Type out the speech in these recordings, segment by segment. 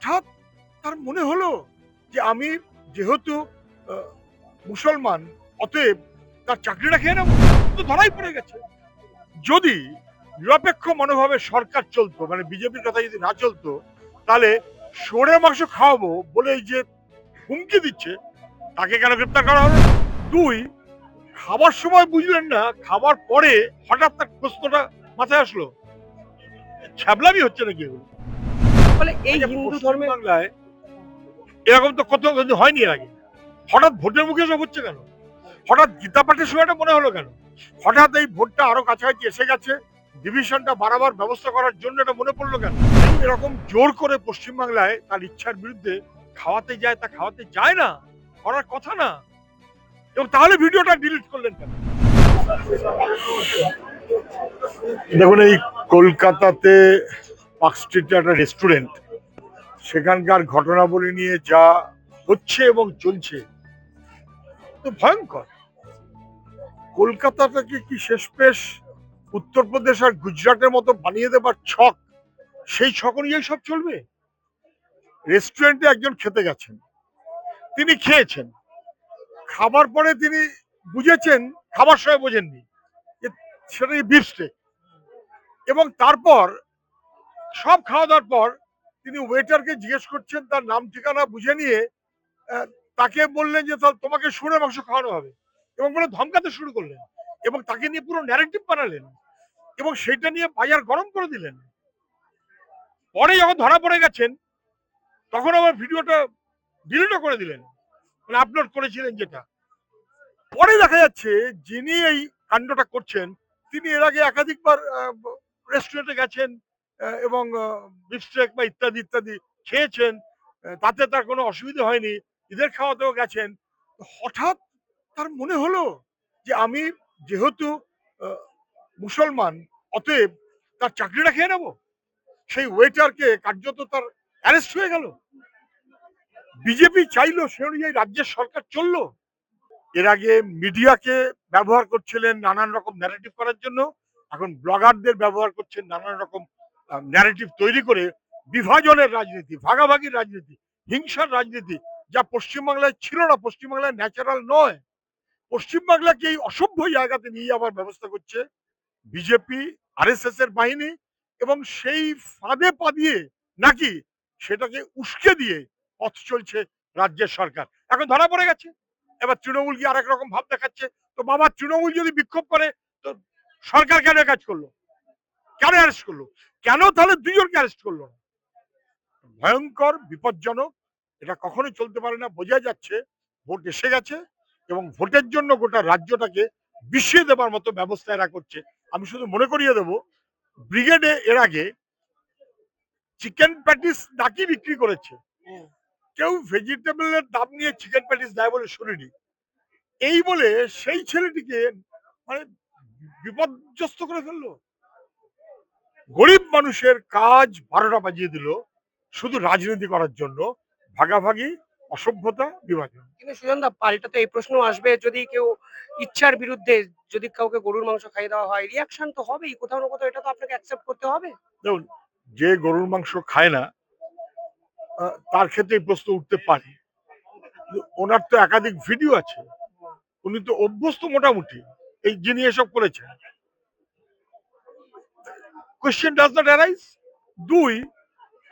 হঠাৎ তার মনে হলো যে আমি যেহেতু মুসলমান, অতএব তার চাকরিটা খেয়ে নেবো। তো ধরাই পড়ে গেছে। যদি নিরপেক্ষ মনোভাবে সরকার চলতো, মানে বিজেপির কথা যদি না চলতো, তাহলে শুয়োরের মাংস খাওয়াবো বলে এই যে হুমকি দিচ্ছে, তাকে কেন গ্রেপ্তার করা হলো? দুই, খাবার সময় বুঝলেন না, খাবার পরে হঠাৎ তার প্রশ্নটা মাথায় আসলো, ছ্যাবলামি হচ্ছে নাকি এগুলো? ফলে এই আচ্ছা, হিন্দু পশ্চিম ধর্মের বাংলায় এরকম তো কত কিন্তু হয়নি এর আগে। হঠাৎ ভোটের মুখে সব হচ্ছে কেন? হঠাৎ গীতা পাঠের সময়টা মনে হলো কেন? হঠাৎ এই ভোটটা আরো কাছাকাছি এসে গেছে, ডিভিশনটা বাড়াবার ব্যবস্থা করার জন্য এটা মনে পড়লো কেন? কেউ এরকম জোর করে পশ্চিমবাংলায় তার ইচ্ছার বিরুদ্ধে খাওয়াতে যায়, তা খাওয়াতে যায় না, করার কথা না। এবং তাহলে ভিডিওটা ডিলিট করলেন কেন? দেখুন, এই কলকাতাতে পার্ক স্ট্রিটে একটা রেস্টুরেন্ট, সেখানকার ঘটনাবলী নিয়ে যা হচ্ছে এবং চলছে তো ভয়ঙ্কর। কলকাতাটাকে কি শেষমেশ উত্তরপ্রদেশ আর গুজরাটের মতো বানিয়ে দেবার ছক, সেই ছক অনুযায়ী সব চলবে? রেস্টুরেন্টে একজন খেতে গেছেন, তিনি খেয়েছেন, খাবার পরে তিনি বুঝেছেন, খাবার সময় বোঝেননি যে সেটা বিফস্টেক, এবং তারপর সব খাওয়া দাওয়ার পর তিনি ওয়েটারকে জিজ্ঞেস করছেন, তার নাম ঠিকানা বুঝে নিয়ে আহ, তাকে বললেন যে তাহলে তোমাকে শুঁড়ের মাংস খাওয়ানো হবে, এবং বলে ধমকাতে শুরু করলেন, এবং তাকে নিয়ে পুরো ন্যারেটিভ বানালেন, এবং সেটা নিয়ে বাজার গরম করে দিলেন। পরে যখন ধরা পড়ে গেছেন, তখন আবার ভিডিওটা ডিলিটও করে দিলেন, মানে আপলোড করেছিলেন যেটা। পরে দেখা যাচ্ছে যিনি এই কাণ্ডটা করছেন, তিনি এর আগে একাধিকবার রেস্টুরেন্টে গেছেন, এবং বিফস্টেক বা ইত্যাদি ইত্যাদি খেয়েছেন, তাতে তার কোনো অসুবিধা হয়নি, ঈদের খাওয়াতেও গেছেন। তো হঠাৎ তার মনে হলো যে আমি যেহেতু আহ, মুসলমান, অতএব তার চাকরিটা খেয়ে নেবো। সেই ওয়েটারকে কার্যত তার অ্যারেস্ট হয়ে গেল। বিজেপি চাইলো, সে অনুযায়ী রাজ্যের সরকার চললো। এর আগে মিডিয়াকে ব্যবহার করছিলেন নানান রকম ন্যারেটিভ করার জন্য, এখন ব্লগারদের ব্যবহার করছেন নানান রকম ন্যারেটিভ তৈরি করে বিভাজনের রাজনীতি, ভাগাভাগির রাজনীতি, হিংসার রাজনীতি, যা পশ্চিমবাংলায় ছিল না, পশ্চিমবাংলায় ন্যাচারাল নয়। পশ্চিমবাংলাকে এই অসভ্য জায়গাতে নিয়ে যাওয়ার ব্যবস্থা করছে বিজেপি, আরএসএস এর বাহিনী, এবং সেই ফাঁদে পা দিয়ে নাকি সেটাকে উস্কে দিয়ে পথ চলছে রাজ্যের সরকার। এখন ধরা পড়ে গেছে, এবার তৃণমূল কি আরেক রকম ভাব দেখাচ্ছে। তো বাবা, তৃণমূল যদি বিক্ষোভ করে, তো সরকার কেন এ কাজ করলো? কেন অ্যারেস্ট করলো? কেন তাহলে দুজনকে অ্যারেস্ট করলো না? ভয়ঙ্কর, বিপজ্জনক। এটা কখনোই চলতে পারে না। বোঝা যাচ্ছে ভোট এসে গেছে, এবং ভোটের জন্য গোটা রাজ্যটাকে বিষিয়ে দেবার মতো ব্যবস্থা এরা করছে। আমি শুধু মনে করিয়ে দেবো, ব্রিগেডে এর আগে চিকেন প্যাটিস নাকি বিক্রি করেছে, কেউ ভেজিটেবলের দাম নিয়ে চিকেন প্যাটিস দেয় বলে শুনিনি। এই বলে সেই ছেলেটিকে মানে বিপর্যস্ত করে ফেললো। গরিব মানুষের কাজ 12টা বাজিয়ে দিল শুধু রাজনীতি করার জন্য। ভাগাভাগি, অসভ্যতা, বিভাজন। কিন্তু সুজনদা, পাল্টা তো এই প্রশ্ন আসবে, যদি কেউ ইচ্ছার বিরুদ্ধে যদি কাউকে গরুর মাংস খাইয়ে দেওয়া হয়, রিয়াকশন তো হবেই কোথাও না কোথাও, এটা তো আপনাকে অ্যাকসেপ্ট করতে হবে। দেখুন, যে গরুর মাংস খায় না, তার ক্ষেত্রে এই প্রশ্ন উঠতে পারে। ওনার তো একাধিক ভিডিও আছে, উনি তো অভ্যস্ত মোটামুটি এই যিনি এসব করেছেন। Question does not arise. দুই,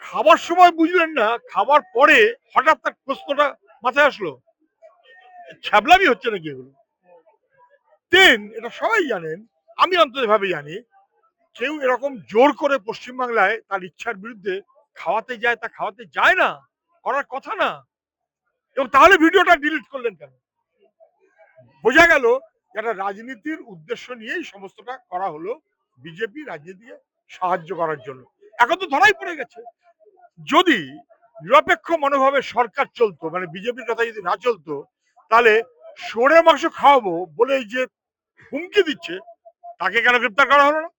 খাবার সময় বুঝলেন না, খাবার পরে হঠাৎ তার প্রশ্নটা মাথায় আসলো, ছ্যাবলামি হচ্ছে নাকি এগুলো? তিন, এটা সবাই জানেন, আমি অন্তত ভাবে জানি, কেউ এরকম জোর করে পশ্চিমবাংলায় তার ইচ্ছার বিরুদ্ধে খাওয়াতে যায়, তা খাওয়াতে যায় না, করার কথা না। এবং তাহলে ভিডিওটা ডিলিট করলেন কেন? বোঝা গেল একটা রাজনীতির উদ্দেশ্য নিয়েই সমস্তটা করা হলো, বিজেপি রাজনীতিকে সাহায্য করার জন্য। এখন তো ধরাই পড়ে গেছে। যদি নিরপেক্ষ মনোভাবে সরকার চলতো, মানে বিজেপির কথা যদি না চলতো, তাহলে শুয়োরের মাংস খাওয়াবো বলে এই যে হুমকি দিচ্ছে, তাকে কেন গ্রেপ্তার করা হলো না?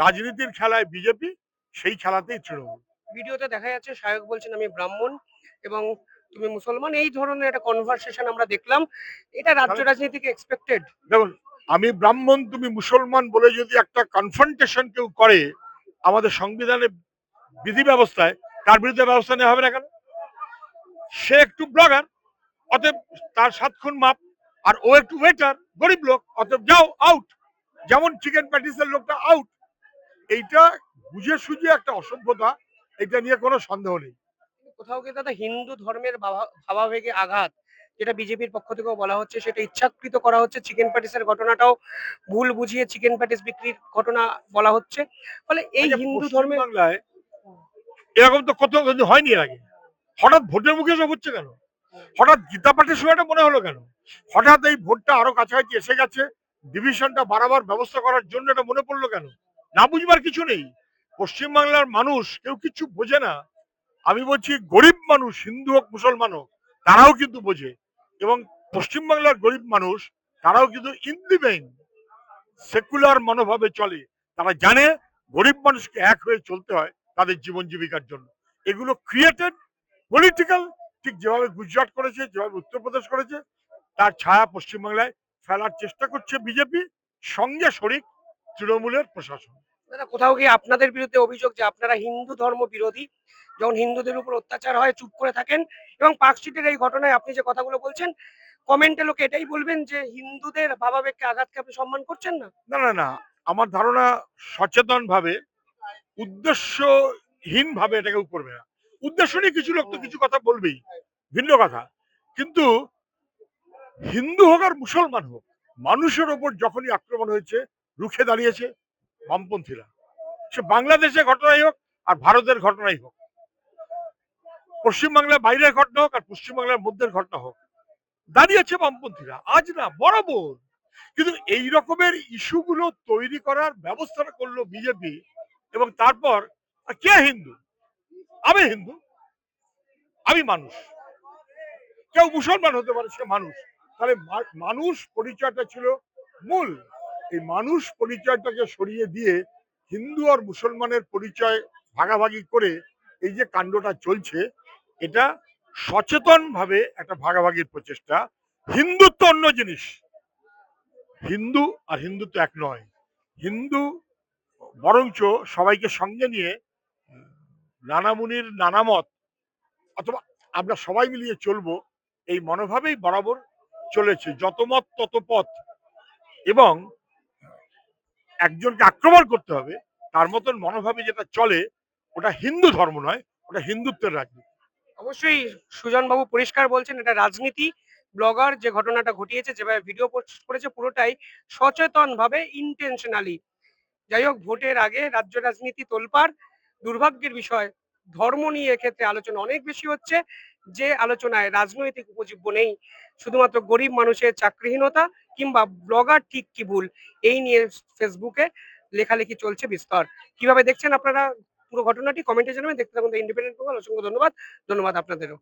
রাজনীতির খেলায় বিজেপি, সেই খেলাতেই তৃণমূল। ভিডিওতে দেখা যাচ্ছে শায়ক বলছেন আমি ব্রাহ্মণ এবং তুমি মুসলমান, এই ধরনের একটা কনভারসেশন আমরা দেখলাম। এটা রাজ্য তাহলে রাজনীতিকে এক্সপেক্টেড? দেখুন, আমি ব্রাহ্মণ তুমি মুসলমান বলে যদি একটা কনফ্রন্টেশন কেউ করে আমাদের সংবিধানে, বিধি ব্যবস্থায়, তার বিরুদ্ধে ব্যবস্থা নেওয়া হবে না কেন? সে একটু ব্লগার, অতএব তার 7 খুন মাপ, আর ও একটু ওয়েটার, গরিব লোক, অতএব যাও আউট। যেমন চিকেন প্যাটিসের লোকটা আউট। এইটা বুঝে সুঝে একটা অসভ্যতা, এটা নিয়ে কোনো সন্দেহ নেই। কোথাও গিয়ে দাদা হিন্দু ধর্মের ভাবাবেগে আঘাত, যেটা বিজেপির পক্ষ থেকেও বলা হচ্ছে, সেটা ইচ্ছাকৃত করা হচ্ছে। চিকেন প্যাটিসের ঘটনাটাও ভুল বুঝিয়ে চিকেন প্যাটিস বিক্রির ঘটনা বলা হচ্ছে। ফলে এই আচ্ছা, হিন্দু ধর্মের পশ্চিমবাংলায় এরকম তো কত কিন্তু হয়নি এর আগে। হঠাৎ ভোটের মুখে সব হচ্ছে কেন? হঠাৎ গীতা পাঠের সময়টা মনে হলো কেন? হঠাৎ এই ভোটটা আরো কাছাকাছি এসে গেছে, ডিভিশনটা বাড়াবার ব্যবস্থা করার জন্য এটা মনে পড়লো কেন? না বুঝবার কিছু নেই। পশ্চিমবাংলার মানুষ কেউ কিছু বোঝে না। আমি বলছি গরিব মানুষ, হিন্দু হোক মুসলমান হোক, তারাও কিন্তু বোঝে। এবং পশ্চিমবাংলার গরিব মানুষ, তারাও কিন্তু ইন দি মেইন সেকুলার মনোভাবে চলে। তারা জানে গরিব মানুষকে এক হয়ে চলতে হয় তাদের জীবন জীবিকার জন্য। এগুলো ক্রিয়েটেড পলিটিক্যাল, ঠিক যেভাবে গুজরাট করেছে, যেভাবে উত্তরপ্রদেশ করেছে, তার ছায়া পশ্চিমবাংলায় ফেলার চেষ্টা করছে বিজেপি, সঙ্গে শরিক তৃণমূলের প্রশাসন। দাদা কোথাও গিয়ে আপনাদের বিরুদ্ধে অভিযোগ যে আপনারা হিন্দু ধর্ম বিরোধী, যখন হিন্দুদের উপর অত্যাচার হয় চুপ করে থাকেন, এবং পার্কস্ট্রিটের এই ঘটনায় আপনি যে কথাগুলো বলছেন, কমেন্টে লোকে এটাই বলবেন যে হিন্দুদের ভাবাবেগকে আঘাতকে আপনি সম্মান করছেন না। না না না, আমার ধারণা সচেতন ভাবে, উদ্দেশ্যহীন ভাবে এটাকে করবে না। উদ্দেশ্য নিয়ে কিছু লোক তো কিছু কথা বলবেই, ভিন্ন কথা। কিন্তু হিন্দু হোক আর মুসলমান হোক, মানুষের ওপর যখনই আক্রমণ হয়েছে, রুখে দাঁড়িয়েছে বামপন্থীরা। সে বাংলাদেশের ঘটনাই হোক আর ভারতের ঘটনাই হোক, পশ্চিমবাংলার বাইরের ঘটনা হোক আর পশ্চিমবাংলার মধ্যের ঘটনা হোক, দাঁড়িয়েছে বামপন্থীরা, আজ না বরাবর। কিন্তু এই রকমের ইস্যুগুলো তৈরি করার ব্যবস্থাটা করলো বিজেপি। এবং তারপর কে হিন্দু? আমি হিন্দু, আমি মানুষ। কেউ মুসলমান হতে পারে, সে মানুষ। তাহলে মানুষ পরিচয়টা ছিল মূল। এই মানুষ পরিচয়টাকে সরিয়ে দিয়ে হিন্দু আর মুসলমানের পরিচয় ভাগাভাগি করে এই যে কাণ্ডটা চলছে, এটা সচেতন ভাবে একটা ভাগাভাগির প্রচেষ্টা। হিন্দুত্ব অন্য জিনিস। হিন্দু আর হিন্দুত্ব এক নয়। হিন্দু বরঞ্চ সবাইকে সঙ্গে নিয়ে নানা মুনির নানা মত, অথবা আমরা সবাই মিলিয়ে চলবো, এই মনোভাবেই বরাবর চলেছে। যত মত তত পথ। এবং একজনকে আক্রমণ করতে হবে, তার মতন মনোভাবে যেটা চলে, ওটা হিন্দু ধর্ম নয়, ওটা হিন্দুত্বের রাজনীতি। অবশ্যই সুজন বাবু পরিষ্কার বলছেন এটা রাজনীতি। ব্লগার যে ঘটনাটা ঘটিয়েছে, যেভাবে ভিডিও পোস্ট করেছে, পুরোটাই সচেতন ভাবে, ইন্টেনশনালি। যাই হোক, ভোটের আগে রাজ্য রাজনীতি তোলপাড়। দুর্ভাগ্যের বিষয়, ধর্ম নিয়ে এক্ষেত্রে আলোচনা অনেক বেশি হচ্ছে, যে আলোচনায় রাজনৈতিক উপজীব্য নেই। শুধুমাত্র গরিব মানুষের চাকরিহীনতা কিংবা ব্লগার ঠিক কি ভুল, এই নিয়ে ফেসবুকে লেখালেখি চলছে বিস্তর। কিভাবে দেখছেন আপনারা পুরো ঘটনাটি কমেন্টে জানাবেন। দেখতে থাকুন দ্য ইন্ডিপেন্ডেন্ট বেঙ্গল। অসংখ্য ধন্যবাদ। ধন্যবাদ আপনাদেরও।